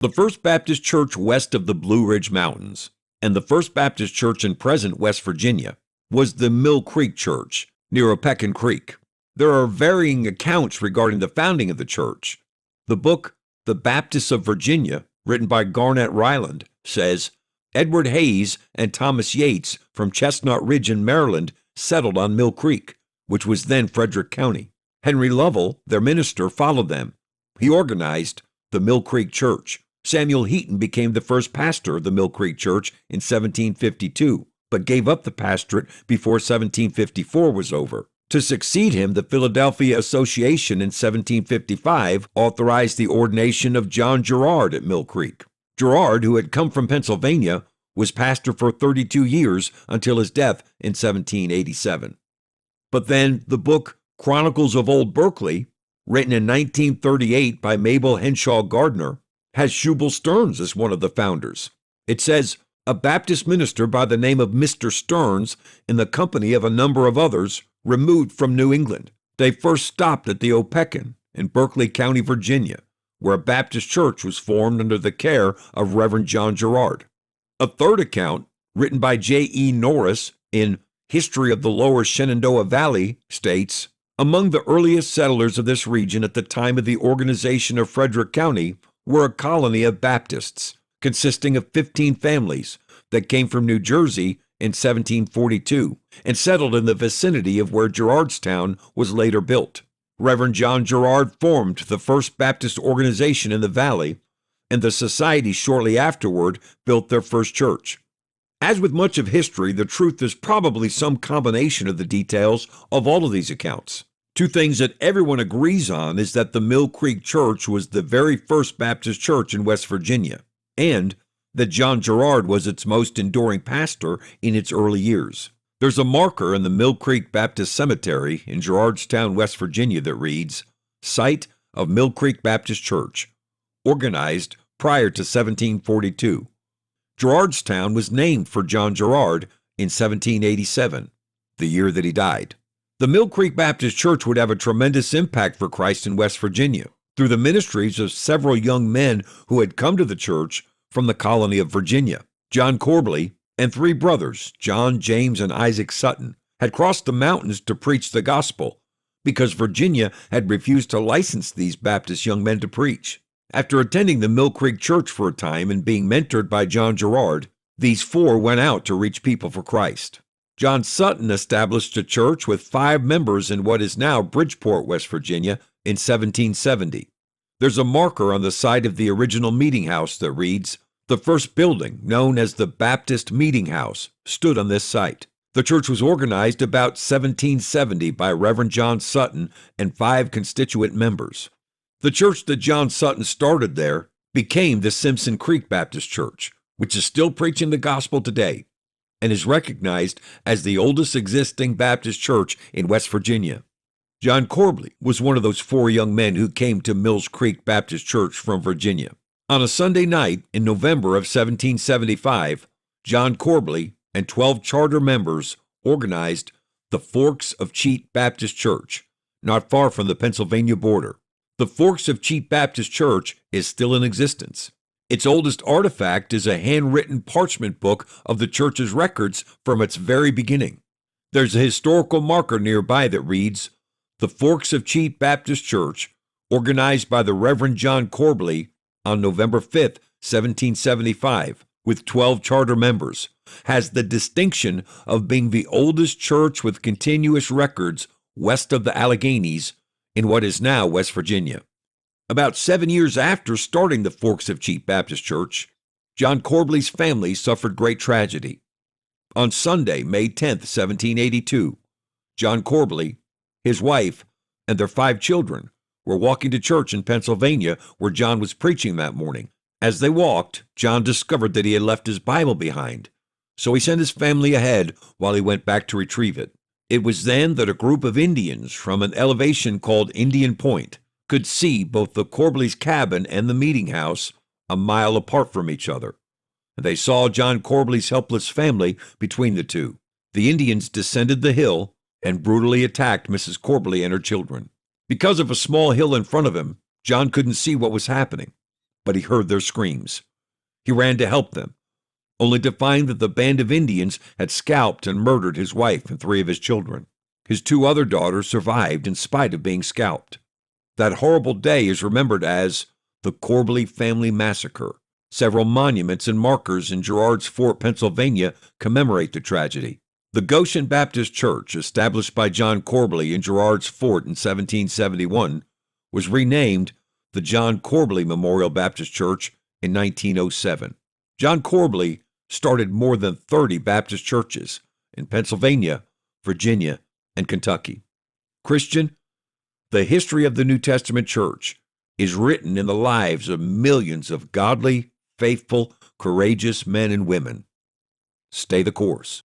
The First Baptist Church west of the Blue Ridge Mountains and the First Baptist Church in present West Virginia was the Mill Creek Church near Opequon Creek. There are varying accounts regarding the founding of the church. The book, The Baptists of Virginia, written by Garnett Ryland, says, Edward Hayes and Thomas Yates from Chestnut Ridge in Maryland settled on Mill Creek, which was then Frederick County. Henry Lovell, their minister, followed them. He organized the Mill Creek Church. Samuel Heaton became the first pastor of the Mill Creek Church in 1752, but gave up the pastorate before 1754 was over. To succeed him, the Philadelphia Association in 1755 authorized the ordination of John Gerard at Mill Creek. Gerard, who had come from Pennsylvania, was pastor for 32 years until his death in 1787. But then the book Chronicles of Old Berkeley, written in 1938 by Mabel Henshaw Gardner, has Shubal Stearns as one of the founders. It says, a Baptist minister by the name of Mr. Stearns, in the company of a number of others, removed from New England. They first stopped at the Opequon in Berkeley County, Virginia, where a Baptist church was formed under the care of Reverend John Gerard. A third account, written by J.E. Norris in History of the Lower Shenandoah Valley, states, among the earliest settlers of this region at the time of the organization of Frederick County were a colony of Baptists, consisting of 15 families that came from New Jersey in 1742 and settled in the vicinity of where Gerardstown was later built. Reverend John Gerard formed the first Baptist organization in the valley, and the society shortly afterward built their first church. As with much of history, the truth is probably some combination of the details of all of these accounts. Two things that everyone agrees on is that the Mill Creek Church was the very first Baptist church in West Virginia, and that John Gerard was its most enduring pastor in its early years. There's a marker in the Mill Creek Baptist Cemetery in Gerardstown, West Virginia that reads, Site of Mill Creek Baptist Church, organized prior to 1742. Gerardstown was named for John Gerard in 1787, the year that he died. The Mill Creek Baptist Church would have a tremendous impact for Christ in West Virginia through the ministries of several young men who had come to the church from the colony of Virginia. John Corbley and three brothers, John, James, and Isaac Sutton, had crossed the mountains to preach the gospel because Virginia had refused to license these Baptist young men to preach. After attending the Mill Creek Church for a time and being mentored by John Gerard, these four went out to reach people for Christ. John Sutton established a church with 5 members in what is now Bridgeport, West Virginia, in 1770. There's a marker on the site of the original meeting house that reads, the first building, known as the Baptist Meeting House, stood on this site. The church was organized about 1770 by Reverend John Sutton and 5 constituent members. The church that John Sutton started there became the Simpson Creek Baptist Church, which is still preaching the gospel today and is recognized as the oldest existing Baptist church in West Virginia. John Corbley was one of those 4 young men who came to Mills Creek Baptist Church from Virginia. On a Sunday night in November of 1775, John Corbley and 12 charter members organized the Forks of Cheat Baptist Church, not far from the Pennsylvania border. The Forks of Cheat Baptist Church is still in existence. Its oldest artifact is a handwritten parchment book of the church's records from its very beginning. There's a historical marker nearby that reads, The Forks of Cheat Baptist Church, organized by the Reverend John Corbley on November 5, 1775, with 12 charter members, has the distinction of being the oldest church with continuous records west of the Alleghenies in what is now West Virginia. About 7 years after starting the Forks of Cheat Baptist Church, John Corbley's family suffered great tragedy. On Sunday, May 10, 1782, John Corbley, his wife, and their 5 children were walking to church in Pennsylvania where John was preaching that morning. As they walked, John discovered that he had left his Bible behind, so he sent his family ahead while he went back to retrieve it. It was then that a group of Indians from an elevation called Indian Point could see both the Corbley's cabin and the meeting house a mile apart from each other. They saw John Corbley's helpless family between the two. The Indians descended the hill and brutally attacked Mrs. Corbley and her children. Because of a small hill in front of him, John couldn't see what was happening. but he heard their screams. He ran to help them, only to find that the band of Indians had scalped and murdered his wife and 3 of his children. His 2 other daughters survived in spite of being scalped. That horrible day is remembered as the Corbely Family Massacre. Several monuments and markers in Gerrard's Fort, Pennsylvania, commemorate the tragedy. The Goshen Baptist Church, established by John Corbely in Gerrard's Fort in 1771, was renamed the John Corbely Memorial Baptist Church in 1907. John Corbely started more than 30 Baptist churches in Pennsylvania, Virginia, and Kentucky. Christian, the history of the New Testament church is written in the lives of millions of godly, faithful, courageous men and women. Stay the course.